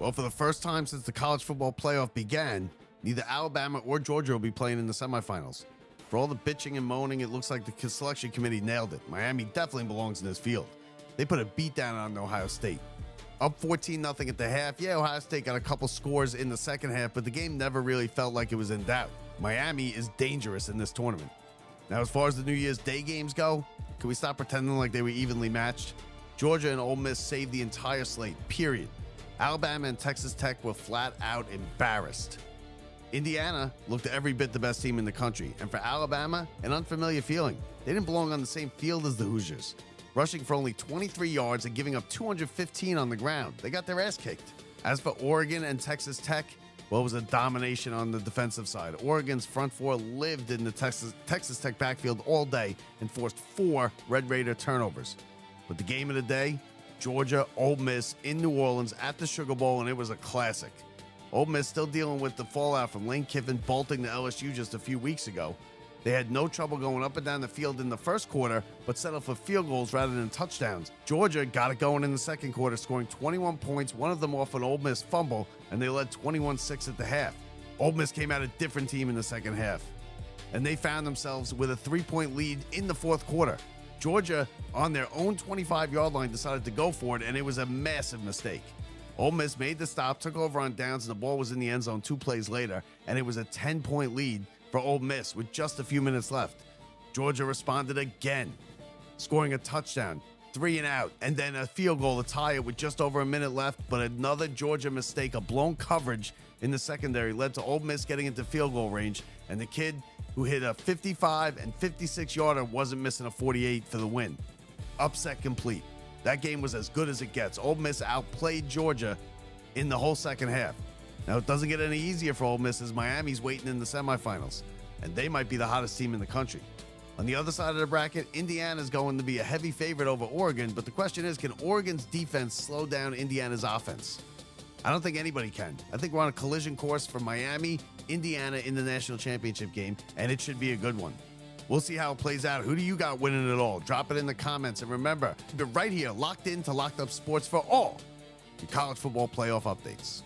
Well, for the first time since the college football playoff began, neither Alabama or Georgia will be playing in the semifinals. For all the bitching and moaning, it looks like the selection committee nailed it. Miami definitely belongs in this field. They put a beat down on Ohio State. Up 14-0 at the half. Yeah, Ohio State got a couple scores in the second half, but the game never really felt like it was in doubt. Miami is dangerous in this tournament. Now, as far as the New Year's Day games go, can we stop pretending like they were evenly matched? Georgia and Ole Miss saved the entire slate, period. Alabama and Texas Tech were flat out embarrassed. Indiana looked every bit the best team in the country, and for Alabama, an unfamiliar feeling. They didn't belong on the same field as the Hoosiers, rushing for only 23 yards and giving up 215 on the ground. They got their ass kicked. As for Oregon and Texas Tech, well, it was a domination on the defensive side. Oregon's front four lived in the Texas Tech backfield all day and forced 4 Red Raider turnovers. But the game of the day, Georgia, Ole Miss in New Orleans at the Sugar Bowl, and it was a classic. Ole Miss still dealing with the fallout from Lane Kiffin bolting to LSU just a few weeks ago. They had no trouble going up and down the field in the first quarter, but settled for field goals rather than touchdowns. Georgia got it going in the second quarter, scoring 21 points, one of them off an Ole Miss fumble, and they led 21-6 at the half. Ole Miss came out a different team in the second half, and they found themselves with a 3-point lead in the fourth quarter. Georgia, on their own 25-yard line, decided to go for it, and it was a massive mistake. Ole Miss made the stop, took over on downs, and the ball was in the end zone 2 plays later, and it was a 10-point lead for Ole Miss with just a few minutes left. Georgia responded again, scoring a touchdown, 3 and out, and then a field goal to tie it with just over a minute left, but another Georgia mistake, a blown coverage in the secondary, led to Ole Miss getting into field goal range, and the kid who hit a 55 and 56-yarder wasn't missing a 48 for the win. Upset complete. That game was as good as it gets. Ole Miss outplayed Georgia in the whole second half. Now, it doesn't get any easier for Ole Miss as Miami's waiting in the semifinals, and they might be the hottest team in the country. On the other side of the bracket, Indiana's going to be a heavy favorite over Oregon, but the question is, can Oregon's defense slow down Indiana's offense? I don't think anybody can. I think we're on a collision course for Miami, Indiana in the national championship game, and it should be a good one. We'll see how it plays out. Who do you got winning it all? Drop it in the comments. And remember, you're right here, locked in to Locked Up Sports for all your college football playoff updates.